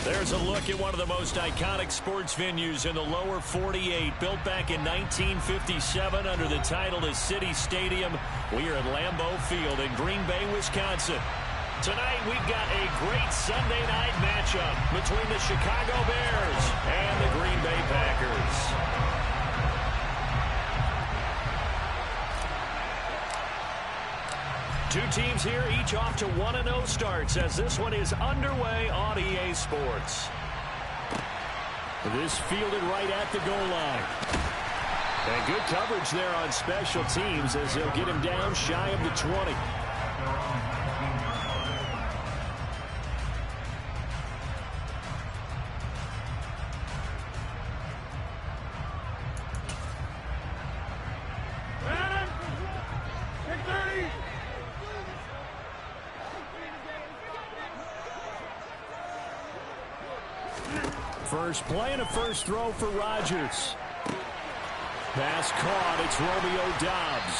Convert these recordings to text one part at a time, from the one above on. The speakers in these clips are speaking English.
There's a look at one of the most iconic sports venues in the lower 48, built back in 1957 under the title of City Stadium. We are at Lambeau Field in Green Bay, Wisconsin. Tonight, we've got a great Sunday night matchup between the Chicago Bears and the Green Bay Packers. Two teams here, each off to 1-0 starts as this one is underway on EA Sports. This fielded right at the goal line. And good coverage there on special teams as they'll get him down shy of the 20. First play and a first throw for Rodgers. Pass caught. It's Romeo Doubs.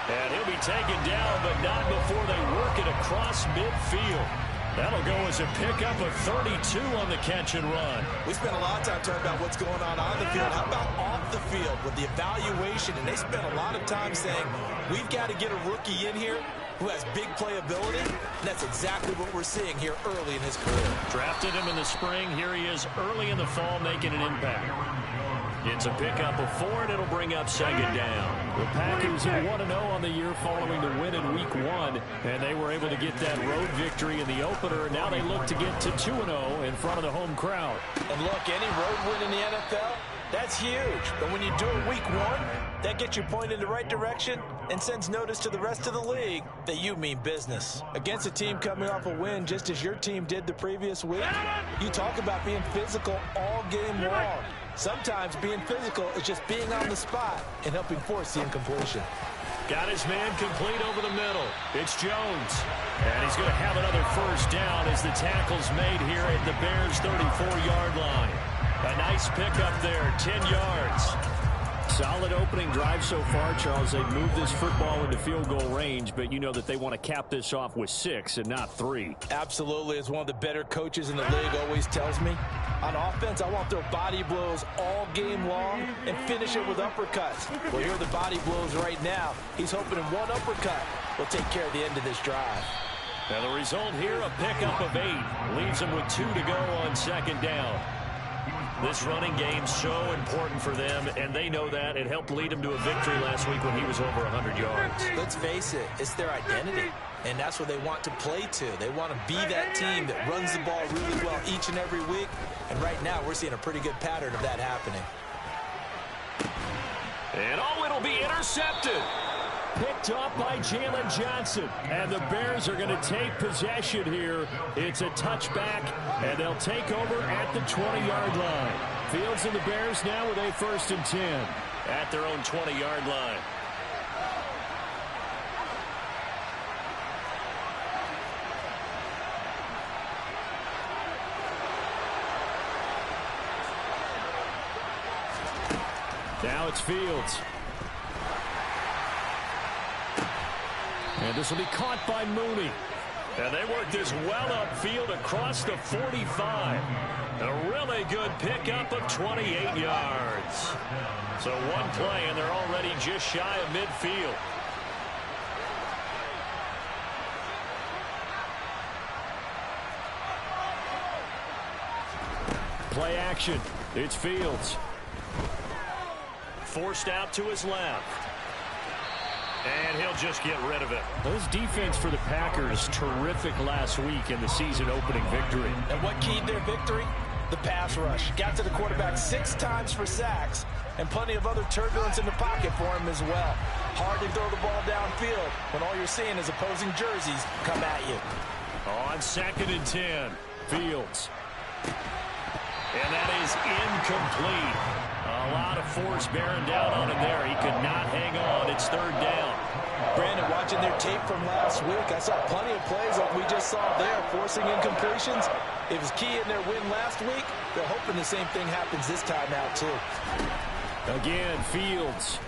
And he'll be taken down, but not before they work it across midfield. That'll go as a pickup of 32 on the catch and run. We spent a lot of time talking about what's going on the field. How about off the field with the evaluation? And they spent a lot of time saying, we've got to get a rookie in here who has big playability, and that's exactly what we're seeing here early in his career. Drafted him in the spring. Here he is early in the fall making an impact. It's a pickup of 4, and it'll bring up second down. The Packers are 1-0 on the year following the win in Week 1, and they were able to get that road victory in the opener, and now they look to get to 2-0 in front of the home crowd. And look, any road win in the NFL, that's huge. But when you do it Week 1, that gets you pointed in the right direction and sends notice to the rest of the league that you mean business. Against a team coming off a win just as your team did the previous week, you talk about being physical all game long. Sometimes being physical is just being on the spot and helping force the incompletion. Got his man complete over the middle. It's Jones. And he's going to have another first down as the tackle's made here at the Bears' 34-yard line. A nice pickup there, 10 yards. Solid opening drive so far, Charles. They've moved this football into field goal range, but you know that they want to cap this off with 6 and not 3. Absolutely. As one of the better coaches in the league always tells me, on offense, I want their body blows all game long and finish it with uppercuts. Well, here are the body blows right now. He's hoping in one uppercut will take care of the end of this drive. Now the result here, a pickup of 8. Leaves them with 2 to go on second down. This running game so important for them, and they know that. It helped lead them to a victory last week when he was over 100 yards. Let's face it, it's their identity, and that's what they want to play to. They want to be that team that runs the ball really well each and every week, and right now we're seeing a pretty good pattern of that happening. And it'll be intercepted. Picked off by Jalen Johnson. And the Bears are going to take possession here. It's a touchback, and they'll take over at the 20-yard line. Fields and the Bears now with a 1st and 10 at their own 20-yard line. Now it's Fields. And this will be caught by Mooney. And they work this well upfield across the 45. A really good pickup of 28 yards. So one play, and they're already just shy of midfield. Play action. It's Fields. Forced out to his left. And he'll just get rid of it. Those defense for the Packers, terrific last week in the season-opening victory. And what keyed their victory? The pass rush. Got to the quarterback 6 times for sacks, and plenty of other turbulence in the pocket for him as well. Hard to throw the ball downfield when all you're seeing is opposing jerseys come at you. On 2nd and 10, Fields. And that is incomplete. A lot of force bearing down on him there. He could not hang on. It's 3rd down. Brandon, watching their tape from last week, I saw plenty of plays like we just saw there, forcing incompletions. It was key in their win last week. They're hoping the same thing happens this time out, too. Again, Fields.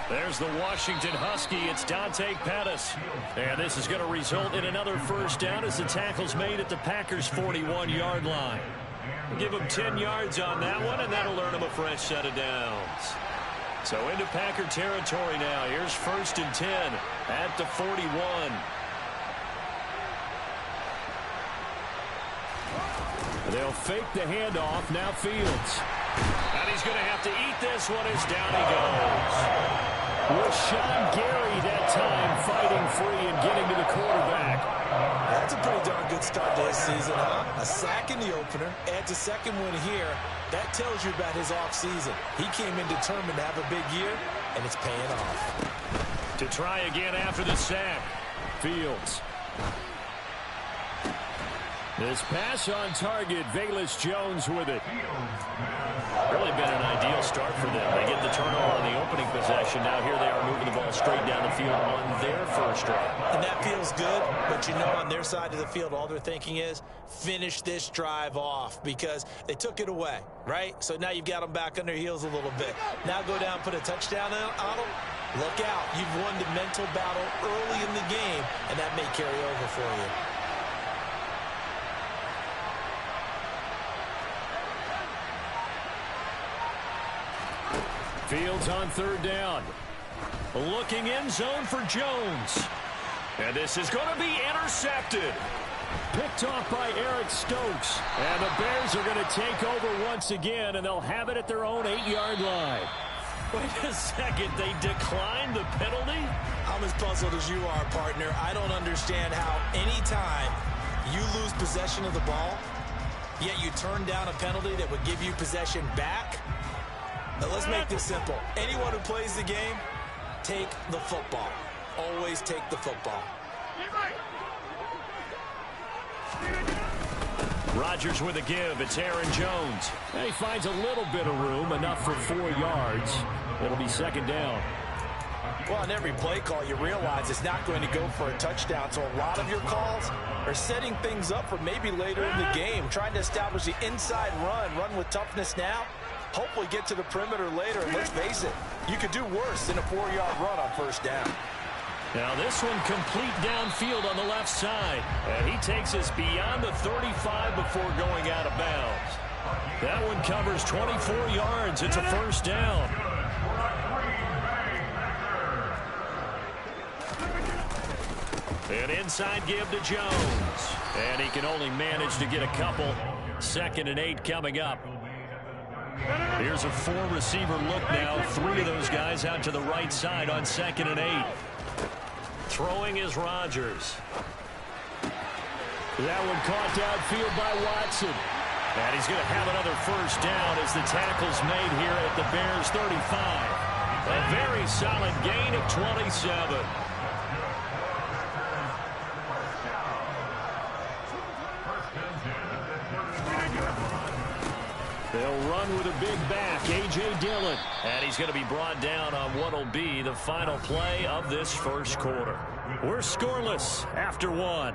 There's the Washington Husky. It's Dante Pettis. And this is going to result in another first down as the tackle's made at the Packers' 41-yard line. Give him 10 yards on that one, and that'll earn him a fresh set of downs. So into Packer territory now. Here's 1st and 10 at the 41. They'll fake the handoff. Now Fields. And he's going to have to eat this one as down he goes. Rashawn Gary that time fighting free and getting to the quarterback. That's a pretty darn good start to his season, huh? A sack in the opener, adds a second one here. That tells you about his offseason. He came in determined to have a big year, and it's paying off. To try again after the sack. Fields. This pass on target, Velus Jones with it. Really been an ideal start for them. They get the turnover on the opening possession. Now here they are moving the ball straight down the field on their first drive. And that feels good, but you know on their side of the field, all they're thinking is finish this drive off because they took it away, right? So now you've got them back on their heels a little bit. Now go down, put a touchdown on them. Look out. You've won the mental battle early in the game, and that may carry over for you. Fields on 3rd down. Looking end zone for Jones. And this is going to be intercepted. Picked off by Eric Stokes. And the Bears are going to take over once again, and they'll have it at their own 8-yard line. Wait a second. They declined the penalty? I'm as puzzled as you are, partner. I don't understand how any time you lose possession of the ball, yet you turn down a penalty that would give you possession back. Now let's make this simple. Anyone who plays the game, take the football. Always take the football. Rodgers with a give. It's Aaron Jones. And he finds a little bit of room, enough for 4 yards. It'll be 2nd down. Well, on every play call, you realize it's not going to go for a touchdown. So a lot of your calls are setting things up for maybe later in the game, trying to establish the inside run with toughness now. Hopefully get to the perimeter later, and let's face it, you could do worse than a 4-yard run on 1st down. Now this one complete downfield on the left side. And he takes us beyond the 35 before going out of bounds. That one covers 24 yards. It's a 1st down. An inside give to Jones. And he can only manage to get a couple. 2nd and 8 coming up. Here's a 4-receiver look now. 3 of those guys out to the right side on 2nd and 8. Throwing is Rodgers. That one caught downfield by Watson. And he's going to have another 1st down as the tackle's made here at the Bears' 35. A very solid gain of 27. They'll run with a big back, A.J. Dillon. And he's going to be brought down on what will be the final play of this 1st quarter. We're scoreless after 1.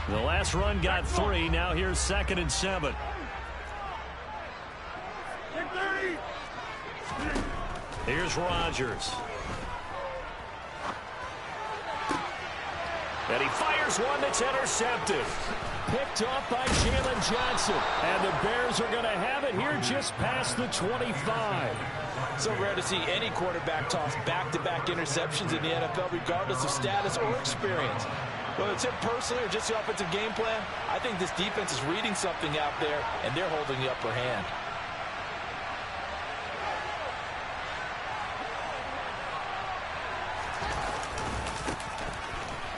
The last run got 3. Now here's 2nd and 7. Here's Rodgers. And he fires one that's intercepted. Picked off by Jalen Johnson. And the Bears are going to have it here just past the 25. So rare to see any quarterback toss back-to-back interceptions in the NFL, regardless of status or experience. Whether it's him personally or just the offensive game plan, I think this defense is reading something out there, and they're holding the upper hand.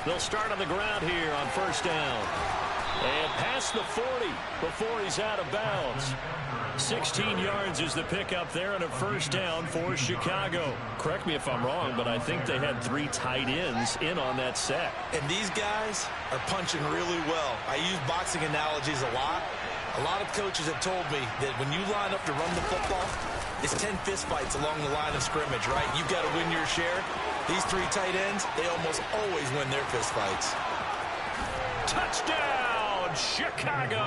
They'll start on the ground here on 1st down. And past the 40 before he's out of bounds. 16 yards is the pickup there and a 1st down for Chicago. Correct me if I'm wrong, but I think they had 3 tight ends in on that set. And these guys are punching really well. I use boxing analogies a lot. A lot of coaches have told me that when you line up to run the football, It's 10 fistfights along the line of scrimmage, right? You've got to win your share. These three tight ends, they almost always win their fistfights. Touchdown, Chicago!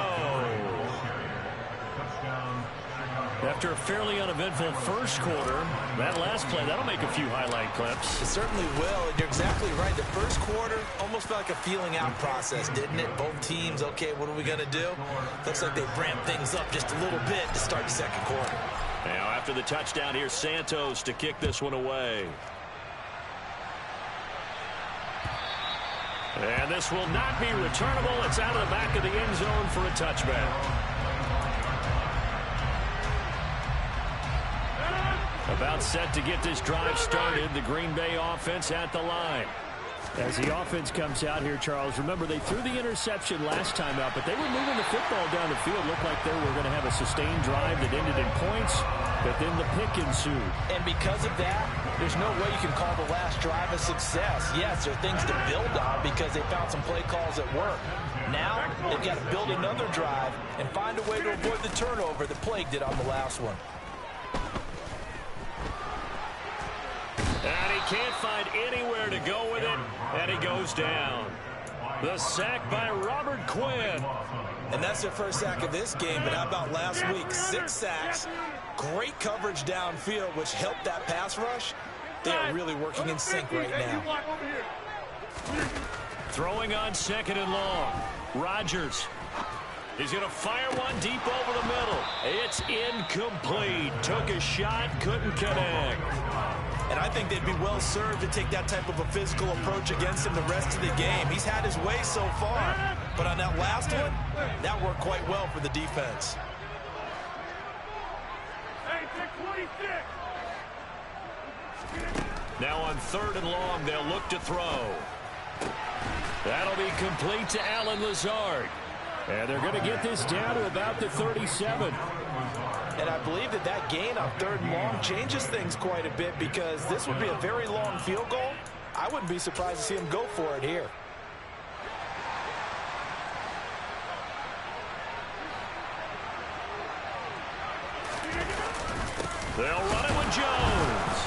After a fairly uneventful first quarter, that last play, that'll make a few highlight clips. It certainly will, and you're exactly right. The first quarter almost felt like a feeling out process, didn't it? Both teams, okay, what are we going to do? Looks like they ramped things up just a little bit to start the second quarter. Now, after the touchdown, here's Santos to kick this one away. And this will not be returnable. It's out of the back of the end zone for a touchback. About set to get this drive started. The Green Bay offense at the line. As the offense comes out here, Charles, remember they threw the interception last time out, but they were moving the football down the field. Looked like they were going to have a sustained drive that ended in points, but then the pick ensued. And because of that, there's no way you can call the last drive a success. Yes, there are things to build on because they found some play calls that work. Now, they've got to build another drive and find a way to avoid the turnover that plagued it on the last one. And he can't find anywhere to go with it, and he goes down. The sack by Robert Quinn. And that's their first sack of this game, but how about last week? 6 sacks, great coverage downfield, which helped that pass rush. They are really working in sync right now. Throwing on second and long. Rodgers. He's going to fire one deep over the middle. It's incomplete. Took a shot, couldn't connect. And I think they'd be well served to take that type of a physical approach against him the rest of the game. He's had his way so far, but on that last one, that worked quite well for the defense. Now on third and long, they'll look to throw. That'll be complete to Allen Lazard. And they're going to get this down to about the 37. And I believe that gain on third and long changes things quite a bit because this would be a very long field goal. I wouldn't be surprised to see him go for it here. They'll run it with Jones.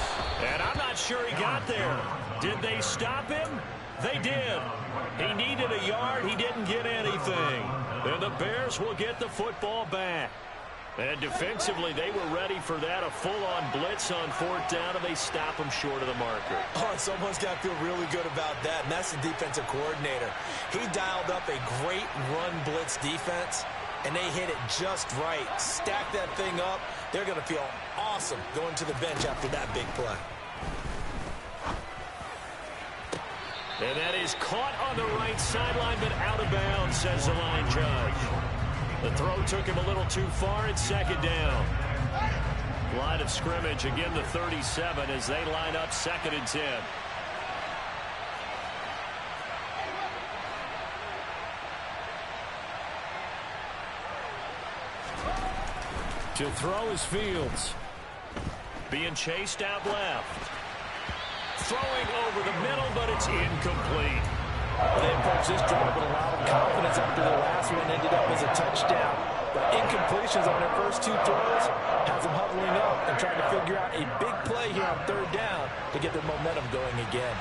And I'm not sure he got there. Did they stop him? They did. He needed a yard. He didn't get anything. And the Bears will get the football back. And defensively, they were ready for that, a full-on blitz on fourth down, and they stop him short of the marker. Oh, and someone's got to feel really good about that, and that's the defensive coordinator. He dialed up a great run blitz defense, and they hit it just right. Stack that thing up. They're going to feel awesome going to the bench after that big play. And that is caught on the right sideline, but out of bounds, says the line judge. The throw took him a little too far. It's second down. Line of scrimmage, again the 37 as they line up second and 10. To throw is Fields. Being chased out left. Throwing over the middle, but it's incomplete. They approached this drive with a lot of confidence after their last one ended up as a touchdown. But incompletions on their first 2 throws has them huddling up and trying to figure out a big play here on third down to get their momentum going again.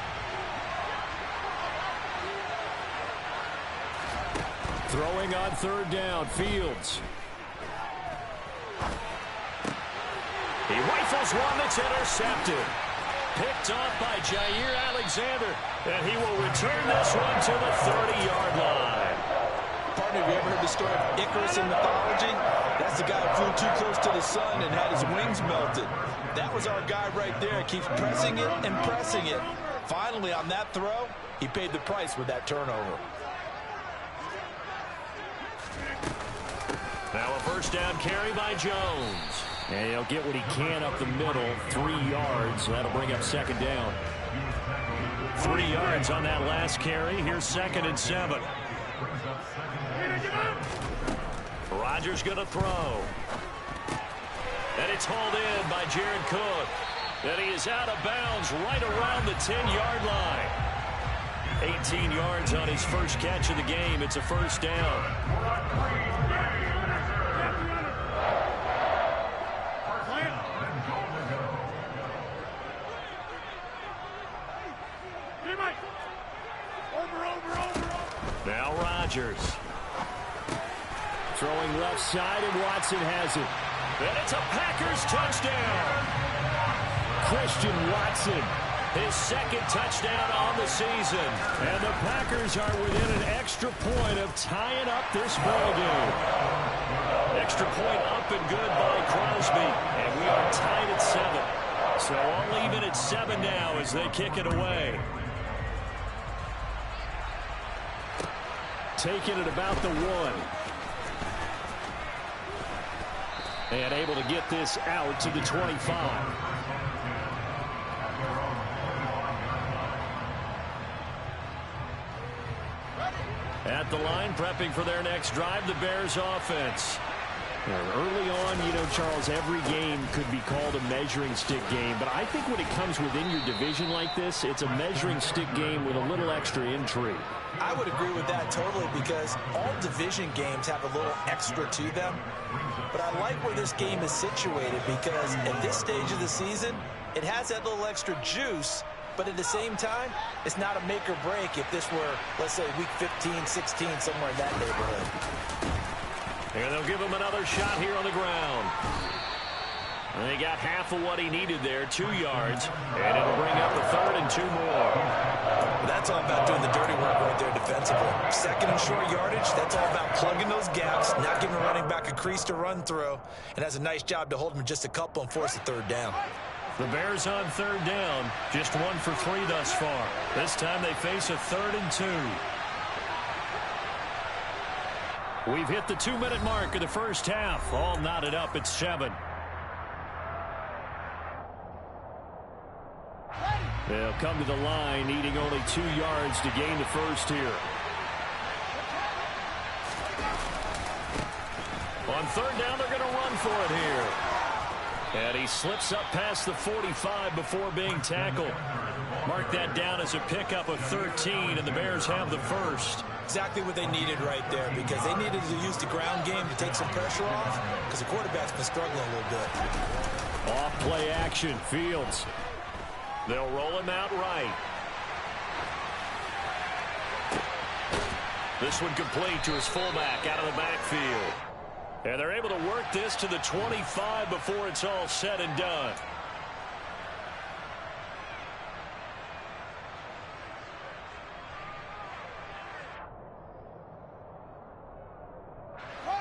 Throwing on third down, Fields. He rifles one that's intercepted. Picked off by Jair Alexander. And he will return this one to the 30-yard line. Partner, have you ever heard the story of Icarus in mythology? That's the guy who flew too close to the sun and had his wings melted. That was our guy right there. Keeps pressing it and pressing it. Finally, on that throw, he paid the price with that turnover. Now a first down carry by Jones. And he'll get what he can up the middle, 3 yards. That'll bring up second down. 3 yards on that last carry. Here's second and 7. Rodgers going to throw. And it's hauled in by Jared Cook. And he is out of bounds right around the 10-yard line. 18 yards on his first catch of the game. It's a first down. Rodgers. Throwing left side, and Watson has it. And it's a Packers touchdown. Christian Watson, his second touchdown on the season. And the Packers are within an extra point of tying up this ballgame. Extra point up and good by Crosby. And we are tied at 7. So all even at 7 now as they kick it away. Taking it about the 1. And able to get this out to the 25. At the line, prepping for their next drive, the Bears offense. Early on, you know, Charles, every game could be called a measuring stick game. But I think when it comes within your division like this, it's a measuring stick game with a little extra intrigue. I would agree with that totally because all division games have a little extra to them. But I like where this game is situated because at this stage of the season, it has that little extra juice. But at the same time, it's not a make or break if this were, let's say, week 15, 16, somewhere in that neighborhood. And they'll give him another shot here on the ground. And they got half of what he needed there, 2 yards. And it'll bring up a 3rd and 2 more. That's all about doing the dirty work right there defensively. Second and short yardage, that's all about plugging those gaps, not giving running back a crease to run through. And has a nice job to hold him just a couple and force a 3rd down. The Bears on 3rd down, just 1 for 3 thus far. This time they face a 3rd and 2. We've hit the 2-minute mark of the first half. All knotted up at 7. They'll come to the line, needing only 2 yards to gain the first here. On 3rd down, they're going to run for it here. And he slips up past the 45 before being tackled. Mark that down as a pickup of 13, and the Bears have the first. Exactly what they needed right there because they needed to use the ground game to take some pressure off because the quarterback's been struggling a little bit. Off play action, Fields. They'll roll him out right. This one complete to his fullback out of the backfield. And they're able to work this to the 25 before it's all said and done.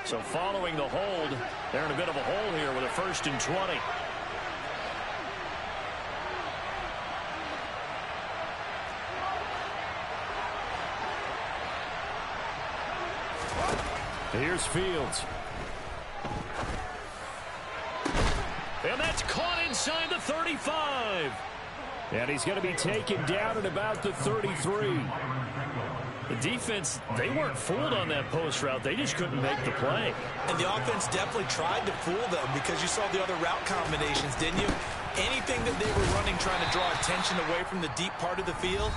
So following the hold, they're in a bit of a hole here with a 1st and 20. Here's Fields. And that's caught inside the 35. And he's going to be taken down at about the 33. The defense, they weren't fooled on that post route. They just couldn't make the play. And the offense definitely tried to fool them because you saw the other route combinations, didn't you? Anything that they were running trying to draw attention away from the deep part of the field,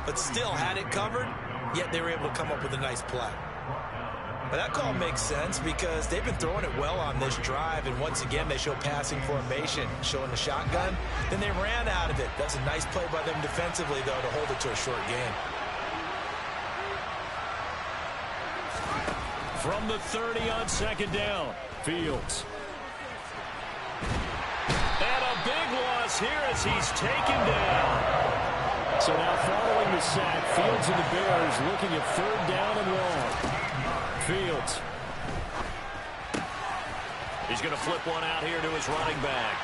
but still had it covered, yet they were able to come up with a nice play. But that call makes sense because they've been throwing it well on this drive, and once again they show passing formation, showing the shotgun. Then they ran out of it. That's a nice play by them defensively, though, to hold it to a short gain. From the 30 on 2nd down, Fields. And a big loss here as he's taken down. So now following the sack, Fields and the Bears looking at 3rd down and long. Fields. He's going to flip one out here to his running back.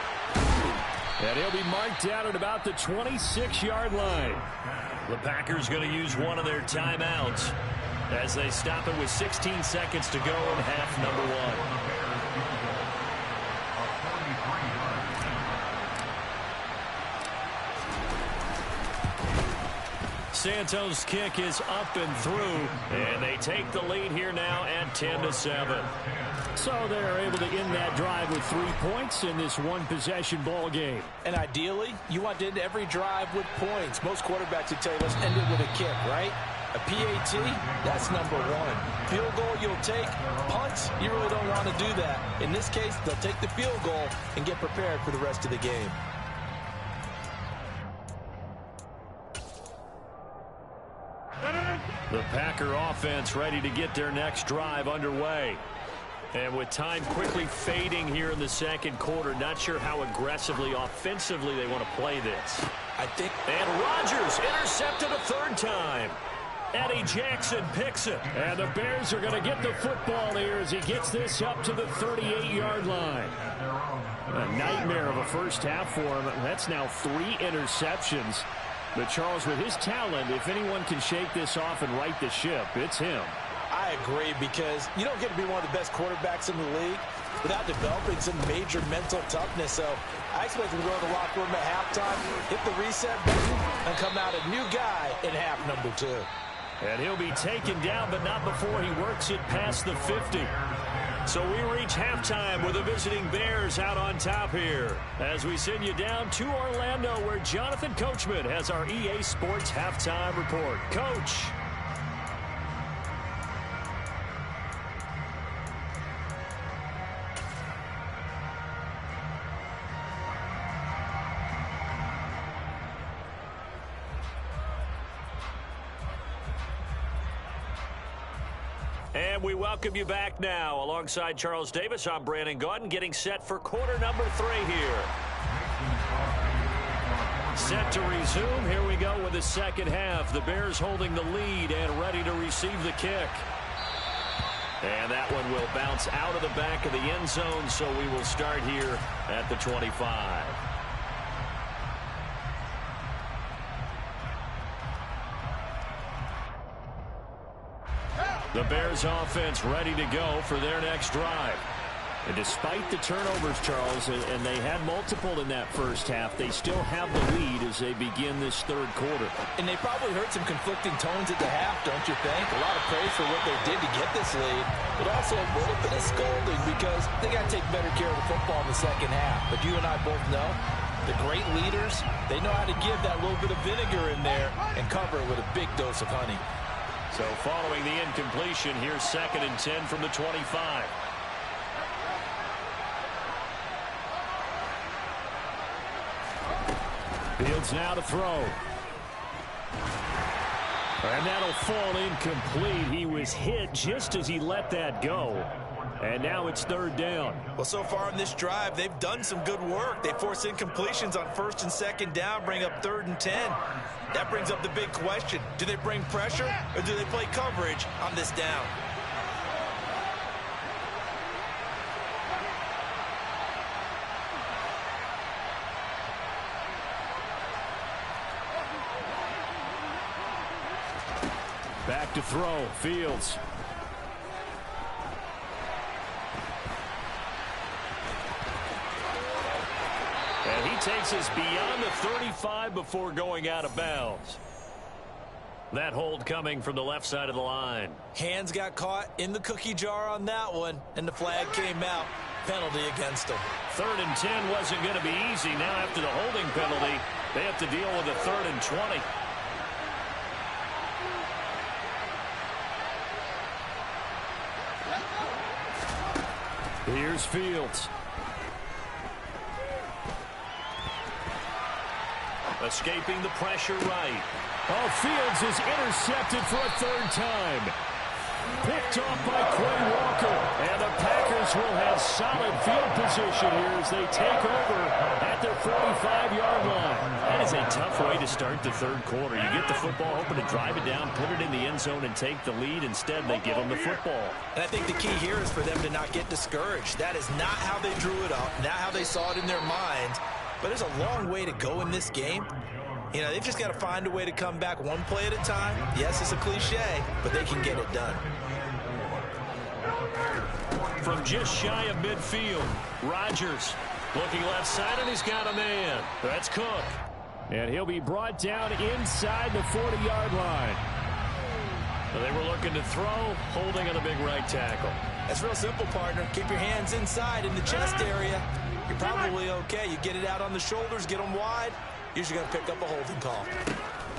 And he'll be marked down at about the 26-yard line. The Packers going to use one of their timeouts as they stop it with 16 seconds to go in half number 1. Santos' kick is up and through, and they take the lead here now at 10-7. So they're able to end that drive with 3 points in this one-possession ball game. And ideally, you want to end every drive with points. Most quarterbacks would tell you, let's end it with a kick, right? A PAT, that's number 1. Field goal you'll take. Punts, you really don't want to do that. In this case, they'll take the field goal and get prepared for the rest of the game. The Packer offense ready to get their next drive underway. And with time quickly fading here in the second quarter, not sure how aggressively, offensively they want to play this. And Rodgers intercepted a third time. Eddie Jackson picks it. And the Bears are going to get the football here as he gets this up to the 38-yard line. A nightmare of a first half for him. That's now 3 interceptions. But Charles, with his talent, if anyone can shake this off and right the ship, it's him. I agree, because you don't get to be one of the best quarterbacks in the league without developing some major mental toughness. So I expect him to go to the locker room at halftime, hit the reset button, and come out a new guy in half number 2. And he'll be taken down, but not before he works it past the 50. So we reach halftime with the visiting Bears out on top here, as we send you down to Orlando, where Jonathan Coachman has our EA Sports halftime report. Coach. And we welcome you back now. Alongside Charles Davis, I'm Brandon Gaudin, getting set for quarter number 3 here. Set to resume. Here we go with the second half. The Bears holding the lead and ready to receive the kick. And that one will bounce out of the back of the end zone, so we will start here at the 25. The Bears offense ready to go for their next drive. And despite the turnovers, Charles, and they had multiple in that first half, they still have the lead as they begin this third quarter. And they probably heard some conflicting tones at the half, don't you think? A lot of praise for what they did to get this lead, but also a little bit of scolding because they got to take better care of the football in the second half. But you and I both know the great leaders, they know how to give that little bit of vinegar in there and cover it with a big dose of honey. So following the incompletion, here's 2nd and 10 from the 25. Fields now to throw. And that'll fall incomplete. He was hit just as he let that go. And now it's 3rd down. Well, so far in this drive, they've done some good work. They force incompletions on 1st and 2nd down, bring up 3rd and 10. That brings up the big question. Do they bring pressure or do they play coverage on this down? Back to throw. Fields. And he takes us beyond the 35 before going out of bounds. That hold coming from the left side of the line. Hands got caught in the cookie jar on that one, and the flag came out. Penalty against them. 3rd and 10 wasn't going to be easy. Now after the holding penalty, they have to deal with a 3rd and 20. Here's Fields. Escaping the pressure right. Oh, Fields is intercepted for a 3rd time. Picked off by Quay Walker. And the Packers will have solid field position here as they take over at their 45-yard line. That is a tough way to start the 3rd quarter. You get the football, hoping to drive it down, put it in the end zone, and take the lead. Instead, they give them the football. And I think the key here is for them to not get discouraged. That is not how they drew it up, not how they saw it in their minds. But there's a long way to go in this game. You know, they've just got to find a way to come back one play at a time. Yes, it's a cliche, but they can get it done. From just shy of midfield, Rodgers looking left side, and he's got a man. That's Cook. And he'll be brought down inside the 40-yard line. They were looking to throw, holding on the big right tackle. That's real simple, partner. Keep your hands inside in the chest area. You're probably okay. You get it out on the shoulders, get them wide. Usually going to pick up a holding call.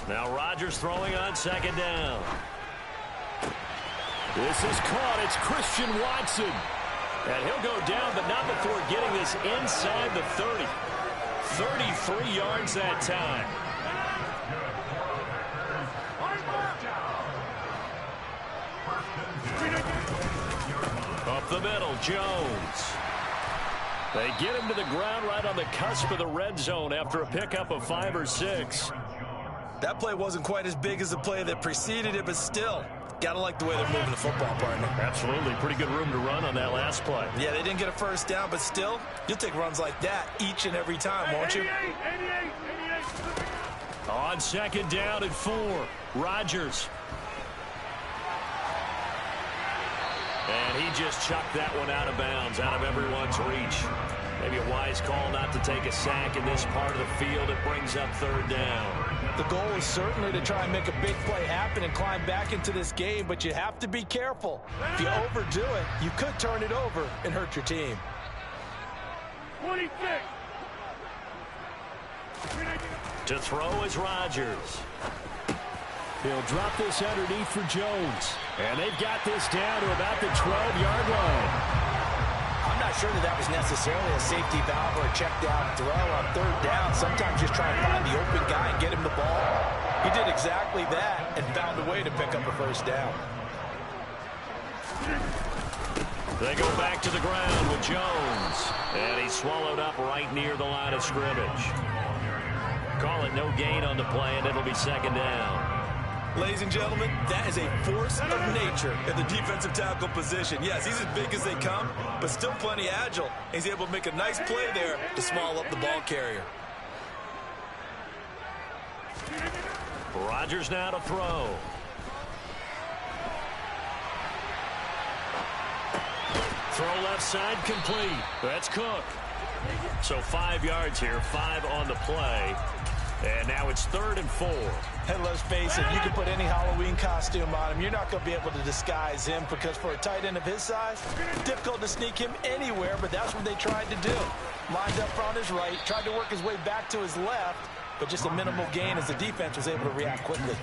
Now Rodgers throwing on 2nd down. This is caught. It's Christian Watson. And he'll go down, but not before getting this inside the 30. 33 yards that time. the middle, Jones. They get him to the ground right on the cusp of the red zone after a pickup of 5 or 6. That play wasn't quite as big as the play that preceded it, but still, gotta like the way they're moving the football, partner. Absolutely. Pretty good room to run on that last play. Yeah, they didn't get a first down, but still, you'll take runs like that each and every time, won't you? On second down and 4, Rodgers. And he just chucked that one out of bounds, out of everyone's reach. Maybe a wise call not to take a sack in this part of the field. It brings up third down. The goal is certainly to try and make a big play happen and climb back into this game, but you have to be careful. If you overdo it, you could turn it over and hurt your team. 26. To throw is Rodgers. He'll drop this underneath for Jones. And they've got this down to about the 12-yard line. I'm not sure that was necessarily a safety valve or a check down throw on third down. Sometimes just try and find the open guy and get him the ball. He did exactly that and found a way to pick up a first down. They go back to the ground with Jones. And he's swallowed up right near the line of scrimmage. Call it no gain on the play, and it'll be second down. Ladies and gentlemen, that is a force of nature in the defensive tackle position. Yes, he's as big as they come, but still plenty agile. He's able to make a nice play there to small up the ball carrier. Rodgers now to throw. Throw left side complete. That's Cook. So 5 yards here, 5 on the play. And now it's 3rd and 4. And let's face it, you can put any Halloween costume on him. You're not going to be able to disguise him because for a tight end of his size, difficult to sneak him anywhere, but that's what they tried to do. Lined up on his right, tried to work his way back to his left, but just a minimal gain as the defense was able to react quickly.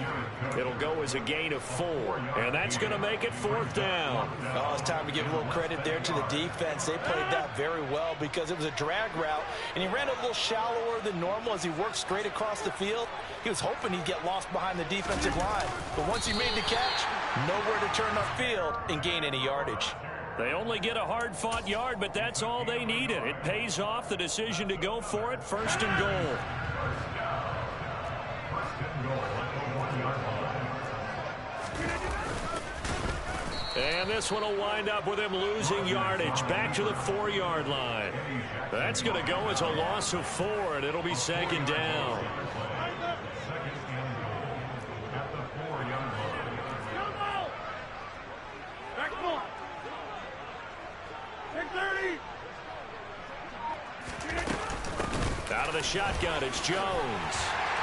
It'll go as a gain of 4, and that's going to make it 4th down. Oh, it's time to give a little credit there to the defense. They played that very well because it was a drag route, and he ran a little shallower than normal as he worked straight across the field. He was hoping he'd get lost behind the defensive line, but once he made the catch, nowhere to turn upfield and gain any yardage. They only get a hard-fought yard, but that's all they needed. It pays off the decision to go for it, 1st and goal. And this one will wind up with him losing yardage back to the 4-yard line. That's going to go as a loss of 4, and it'll be 2nd down. Out of the shotgun, it's Jones.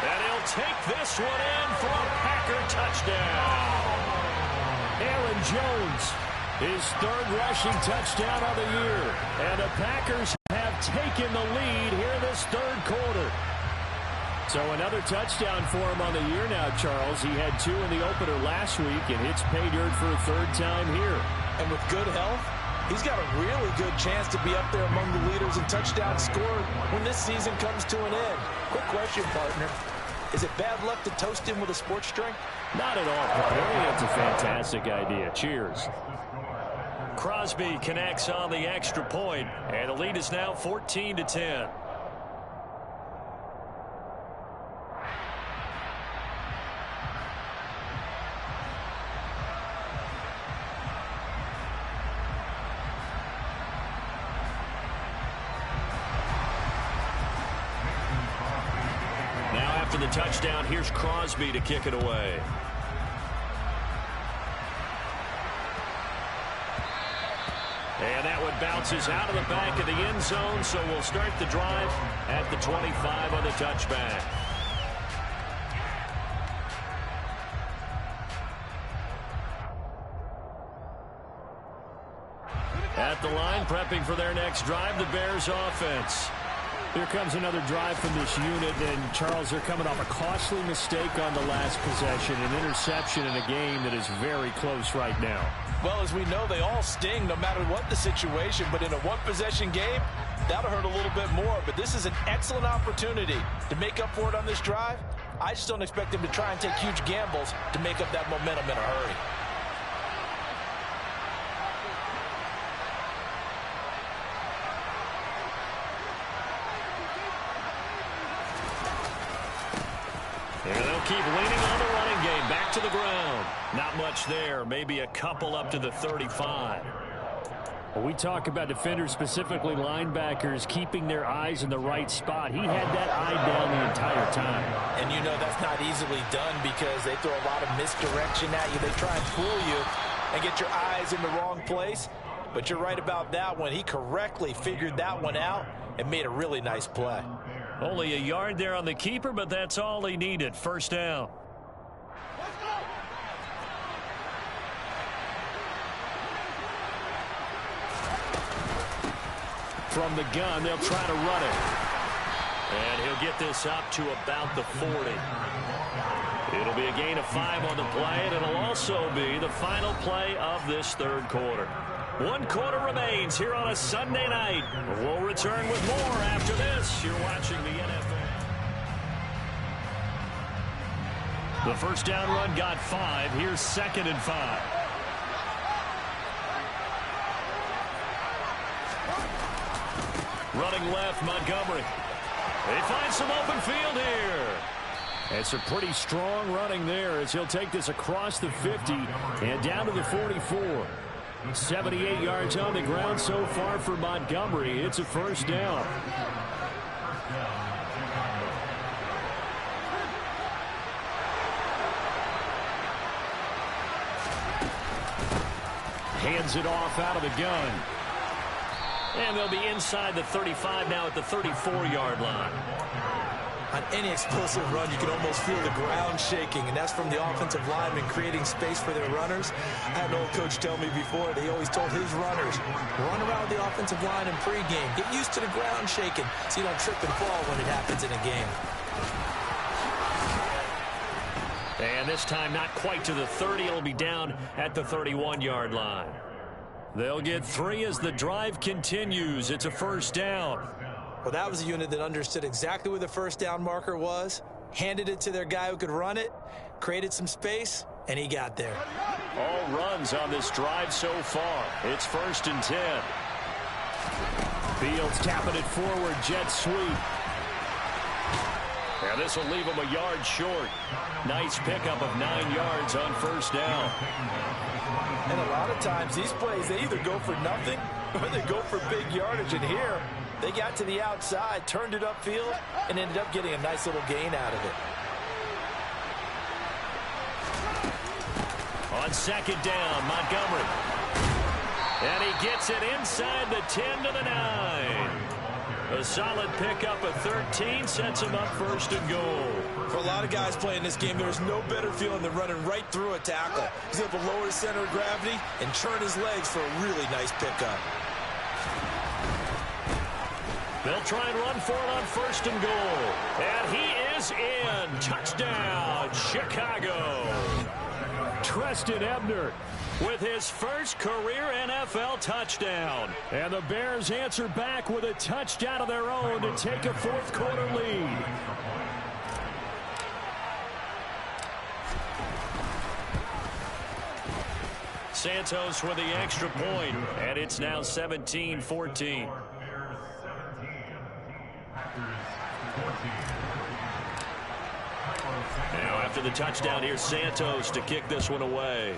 And he'll take this one in for a Packer touchdown. Aaron Jones, his 3rd rushing touchdown of the year. And the Packers have taken the lead here in this 3rd quarter. So another touchdown for him on the year now, Charles. He had 2 in the opener last week, and hits pay dirt for a 3rd time here. And with good health, he's got a really good chance to be up there among the leaders in touchdowns scored when this season comes to an end. Quick question, partner. Is it bad luck to toast him with a sports drink? Not at all, partner. I think that's a fantastic idea. Cheers. Crosby connects on the extra point, and the lead is now 14-10. After the touchdown, here's Crosby to kick it away. And that one bounces out of the back of the end zone, so we'll start the drive at the 25 on the touchback. At the line, prepping for their next drive, the Bears offense. Here comes another drive from this unit, and Charles, they're coming off a costly mistake on the last possession, an interception in a game that is very close right now. Well, as we know, they all sting no matter what the situation, but in a one-possession game, that'll hurt a little bit more. But this is an excellent opportunity to make up for it on this drive. I just don't expect them to try and take huge gambles to make up that momentum in a hurry. keep leaning on the running game. Back to the ground. Not much there. Maybe a couple up to the 35. Well, we talk about defenders, specifically linebackers, keeping their eyes in the right spot. He had that eye down the entire time. And you know that's not easily done because they throw a lot of misdirection at you. They try and fool you and get your eyes in the wrong place. But you're right about that one. He correctly figured that one out and made a really nice play. Only a yard there on the keeper, but that's all he needed. First down. From the gun, they'll try to run it. And he'll get this up to about the 40. It'll be a gain of 5 on the play, and it'll also be the final play of this third quarter. 1 quarter remains here on a Sunday night. We'll return with more after this. You're watching the NFL. The first down run got 5. Here's 2nd and 5. Running left, Montgomery. They find some open field here. It's a pretty strong running there as he'll take this across the 50 and down to the 44. 78 yards on the ground so far for Montgomery. It's a first down. Hands it off out of the gun. And they'll be inside the 35 now at the 34-yard line. On any explosive run, you can almost feel the ground shaking, and that's from the offensive linemen creating space for their runners. I had an old coach tell me before, they always told his runners, run around the offensive line in pregame. Get used to the ground shaking so you don't trip and fall when it happens in a game. And this time not quite to the 30. It'll be down at the 31-yard line. They'll get 3 as the drive continues. It's a first down. Well, that was a unit that understood exactly where the first down marker was, handed it to their guy who could run it, created some space, and he got there. All runs on this drive so far. It's 1st and 10. Fields tapping it forward, jet sweep. And this will leave him a yard short. Nice pickup of 9 yards on first down. And a lot of times these plays, they either go for nothing or they go for big yardage. And here, they got to the outside, turned it upfield, and ended up getting a nice little gain out of it. On 2nd down, Montgomery. And he gets it inside the 10 to the 9. A solid pickup of 13 sets him up 1st and goal. For a lot of guys playing this game, there's no better feeling than running right through a tackle. He's able to lower his center of gravity and turn his legs for a really nice pickup. They'll try and run for it on 1st and goal. And he is in. Touchdown, Chicago. Treston Ebner with his first career NFL touchdown. And the Bears answer back with a touchdown of their own to take a 4th quarter lead. Santos with the extra point, and it's now 17-14. Now after the touchdown, here's Santos to kick this one away.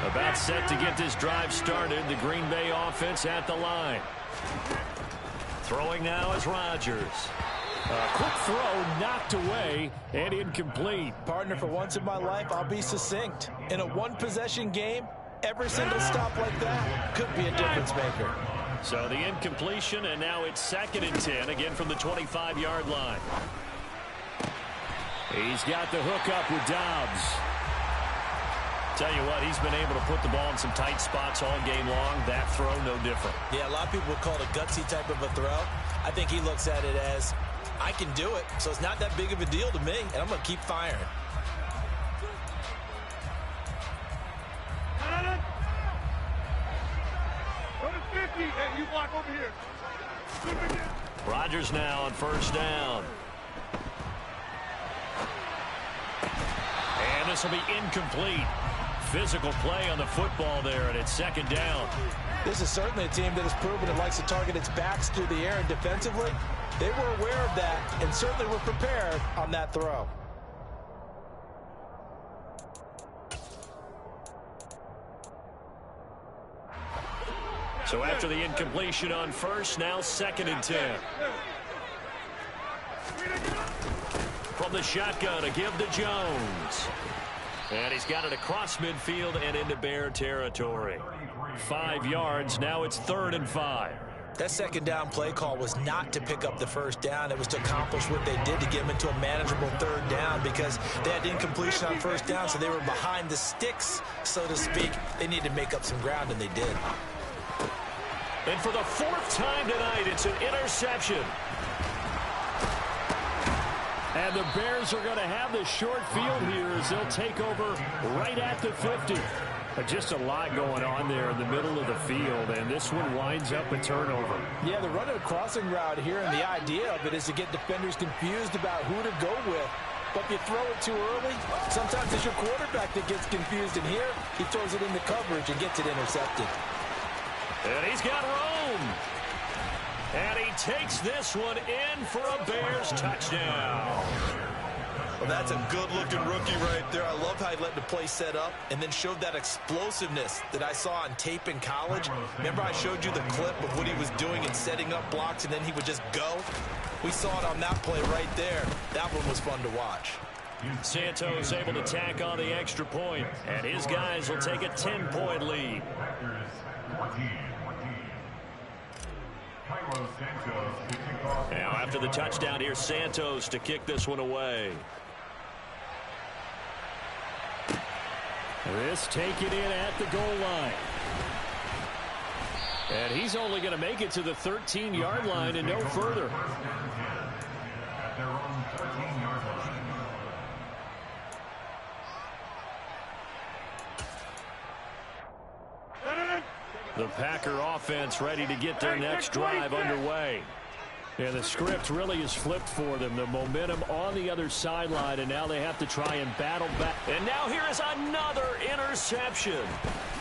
About set to get this drive started. The Green Bay offense at the line. Throwing now is Rodgers. A quick throw knocked away and incomplete. Partner, for once in my life, I'll be succinct. In a one-possession game, every single stop like that could be a difference maker. So the incompletion, and now it's 2nd and 10, again from the 25-yard line. He's got the hook up with Dobbs. Tell you what, he's been able to put the ball in some tight spots all game long. That throw, no different. Yeah, a lot of people would call it a gutsy type of a throw. I think he looks at it as, I can do it, so it's not that big of a deal to me, and I'm going to keep firing. Hey, you block over here. Rodgers now on 1st down. And this will be incomplete. Physical play on the football there, and it's second down. This is certainly a team that has proven it likes to target its backs through the air, and defensively, they were aware of that and certainly were prepared on that throw. So after the incompletion on first, now second and 10. From the shotgun, a give to Jones. And he's got it across midfield and into Bear territory. 5 yards, now it's 3rd and 5. That second down play call was not to pick up the first down. It was to accomplish what they did to get them into a manageable 3rd down because they had incompletion on first down, so they were behind the sticks, so to speak. They needed to make up some ground, and they did. And for the 4th time tonight, it's an interception. And the Bears are going to have the short field here as they'll take over right at the 50. Just a lot going on there in the middle of the field, and this one winds up a turnover. Yeah, they're running a crossing route here, and the idea of it is to get defenders confused about who to go with. But if you throw it too early, sometimes it's your quarterback that gets confused, and here he throws it into coverage and gets it intercepted. And he's got room. And he takes this one in for a Bears touchdown. Well, that's a good-looking rookie right there. I love how he let the play set up and then showed that explosiveness that I saw on tape in college. Remember I showed you the clip of what he was doing and setting up blocks, and then he would just go? We saw it on that play right there. That one was fun to watch. Santos able to tack on the extra point, and his guys will take a 10-point lead. Now after the touchdown, here's Santos to kick this one away. This taken in at the goal line. And he's only going to make it to the 13-yard line and no further. The Packer offense ready to get their next drive underway. And the script really is flipped for them. The momentum on the other sideline, and now they have to try and battle back. And now here is another interception.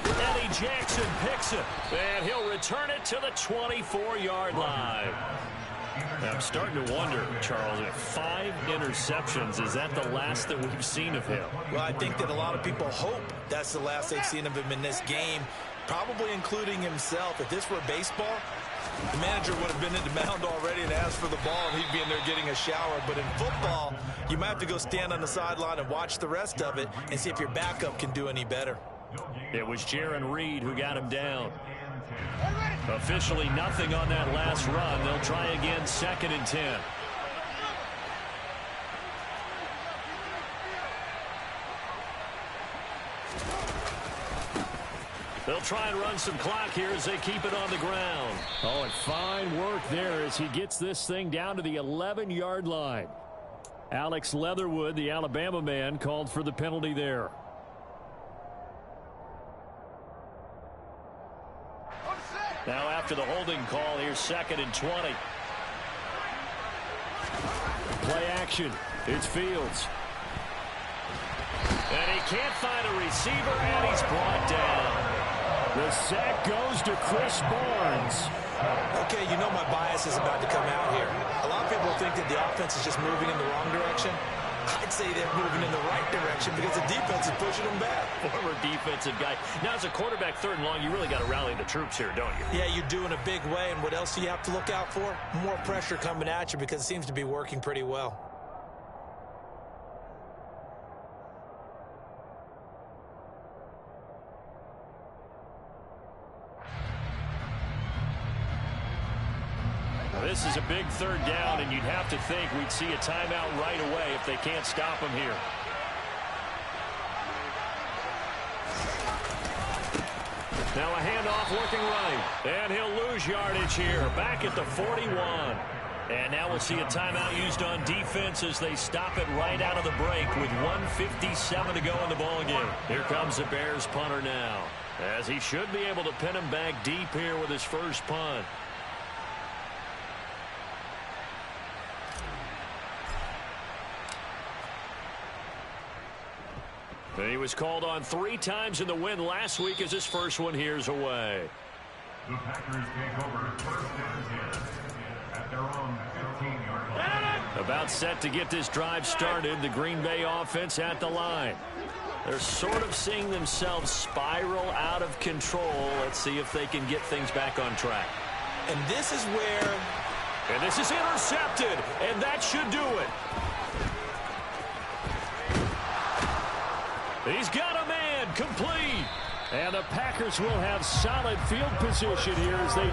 Eddie Jackson picks it, and he'll return it to the 24-yard line. I'm starting to wonder, Charles, if 5 interceptions, is that the last that we've seen of him? Well, I think that a lot of people hope that's the last they've seen of him in this game, probably including himself. If this were baseball, the manager would have been in the mound already and asked for the ball, and he'd be in there getting a shower. But in football, you might have to go stand on the sideline and watch the rest of it and see if your backup can do any better. It was Jaron Reed who got him down. Officially nothing on that last run. They'll try again, 2nd and 10. They'll try and run some clock here as they keep it on the ground. Oh, and fine work there as he gets this thing down to the 11-yard line. Alex Leatherwood, the Alabama man, called for the penalty there. Now after the holding call, here's 2nd and 20. Play action. It's Fields. And he can't find a receiver, and he's brought down. The sack goes to Chris Barnes. Okay, you know my bias is about to come out here. A lot of people think that the offense is just moving in the wrong direction. I'd say they're moving in the right direction because the defense is pushing them back. Former defensive guy. Now, as a quarterback, 3rd and long, you really got to rally the troops here, don't you? Yeah, you do in a big way. And what else do you have to look out for? More pressure coming at you because it seems to be working pretty well. This is a big 3rd down, and you'd have to think we'd see a timeout right away if they can't stop him here. Now a handoff looking right, and he'll lose yardage here, back at the 41. And now we'll see a timeout used on defense as they stop it right out of the break with 1:57 to go in the ballgame. Here comes the Bears punter now, as he should be able to pin him back deep here with his first punt. And he was called on 3 times in the win last week as his first one here's away. The Packers take over first and 10 at their own 15-yard line. About set to get this drive started. The Green Bay offense at the line. They're sort of seeing themselves spiral out of control. Let's see if they can get things back on track. And this is where... And this is intercepted, and that should do it. He's got a man, complete. And the Packers will have solid field position here as they...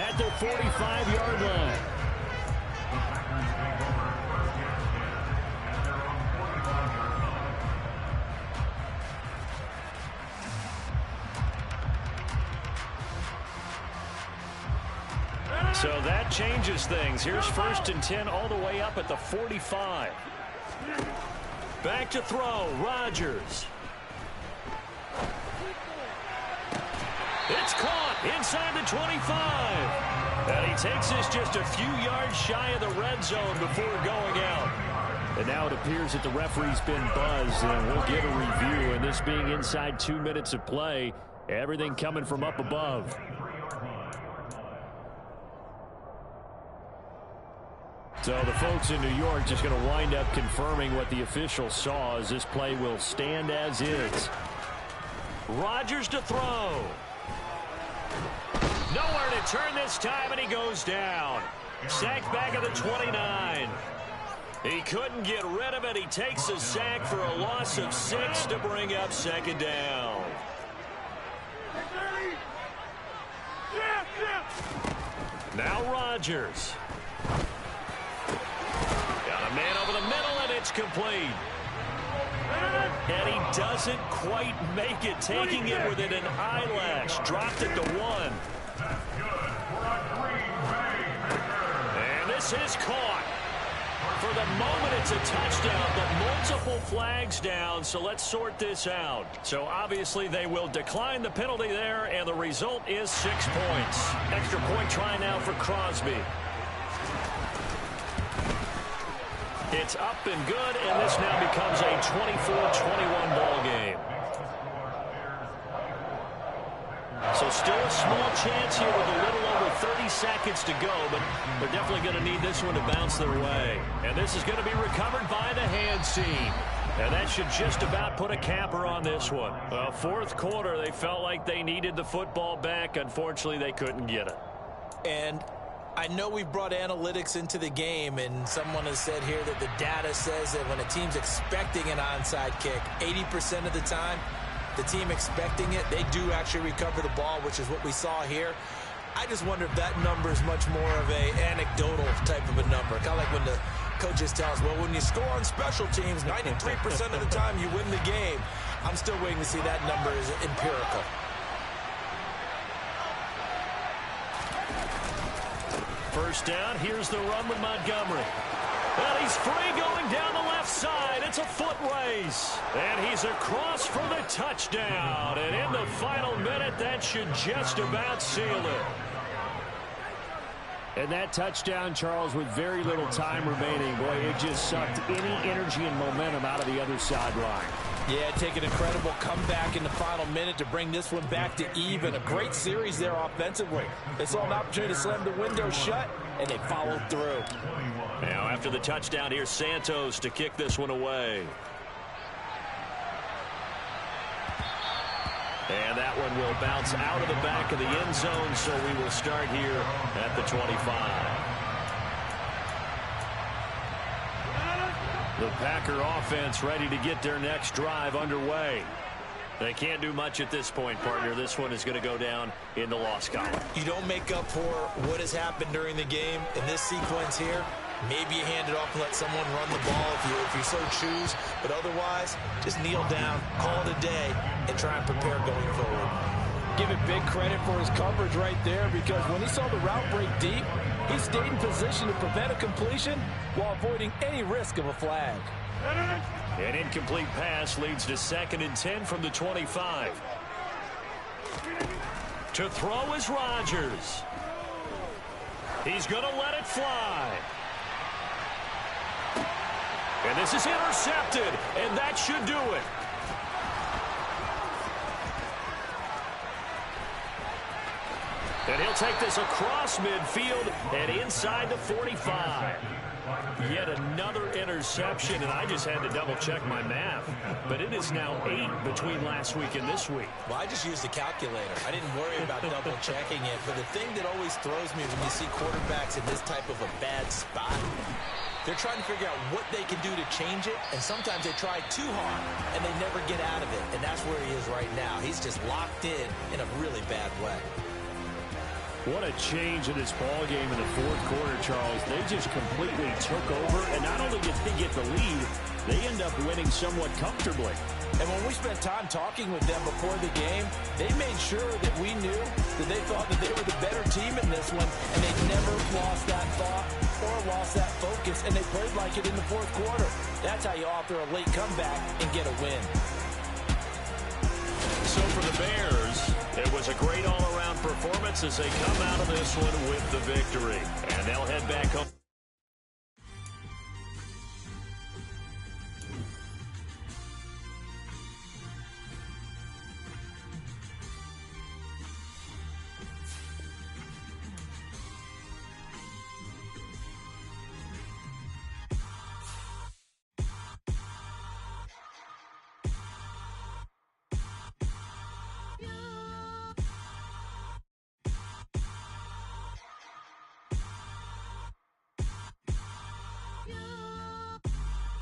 at their 45-yard line. So that changes things. Here's first and 10 all the way up at the 45. Back to throw, Rodgers. It's caught inside the 25. And he takes this just a few yards shy of the red zone before going out. And now it appears that the referee's been buzzed, and we'll get a review. And this being inside 2 minutes of play, everything coming from up above. So the folks in New York just going to wind up confirming what the official saw, as this play will stand as is. Rodgers to throw. Nowhere to turn this time, and he goes down. Sacked back at the 29. He couldn't get rid of it. He takes a sack for a loss of 6 to bring up second down. Now Rodgers. Got a man over the middle, and it's complete. And he doesn't quite make it, taking it within an eyelash. Dropped it to 1. And this is caught. For the moment, it's a touchdown, but multiple flags down, so let's sort this out. So obviously they will decline the penalty there, and the result is 6 points. Extra point try now for Crosby. It's up and good, and this now becomes a 24-21 ball game. So still a small chance here with a little over 30 seconds to go, but they're definitely going to need this one to bounce their way. And this is going to be recovered by the hands team. And that should just about put a capper on this one. Well, fourth quarter, they felt like they needed the football back. Unfortunately, they couldn't get it. And I know we've brought analytics into the game, and someone has said here that the data says that when a team's expecting an onside kick, 80% of the time, the team expecting it, they do actually recover the ball, which is what we saw here. I just wonder if that number is much more of a anecdotal type of a number. Kind of like when the coaches tell us, well, when you score on special teams, 93% of the time you win the game. I'm still waiting to see that number is empirical. First down, here's the run with Montgomery. And he's free going down the left side. It's a foot race. And he's across for the touchdown. And in the final minute, that should just about seal it. And that touchdown, Charles, with very little time remaining, boy, it just sucked any energy and momentum out of the other sideline. Yeah, take an incredible comeback in the final minute to bring this one back to even. A great series there offensively. They saw an opportunity to slam the window shut, and they followed through. Now, after the touchdown, here's Santos to kick this one away. And that one will bounce out of the back of the end zone, so we will start here at the 25. The Packer offense ready to get their next drive underway. They can't do much at this point, partner. This one is going to go down in the loss column. You don't make up for what has happened during the game in this sequence here. Maybe you hand it off and let someone run the ball if you so choose. But otherwise, just kneel down, call it a day, and try and prepare going forward. give it big credit for his coverage right there, because when he saw the route break deep, he stayed in position to prevent a completion while avoiding any risk of a flag. An incomplete pass leads to 2nd and 10 from the 25. To throw is Rodgers. He's going to let it fly. And this is intercepted, and that should do it. And he'll take this across midfield and inside the 45. Yet another interception, and I just had to double-check my math. But it is now 8 between last week and this week. Well, I just used the calculator. I didn't worry about double-checking it. But the thing that always throws me when you see quarterbacks in this type of a bad spot, they're trying to figure out what they can do to change it, and sometimes they try too hard, and they never get out of it. And that's where he is right now. He's just locked in a really bad way. What a change in this ball game in the 4th quarter, Charles. They just completely took over, and not only did they get the lead, they end up winning somewhat comfortably. And when we spent time talking with them before the game, they made sure that we knew that they thought that they were the better team in this one, and they never lost that thought or lost that focus, and they played like it in the 4th quarter. That's how you author a late comeback and get a win. So for the Bears, it was a great all-around performance as they come out of this one with the victory. And they'll head back home.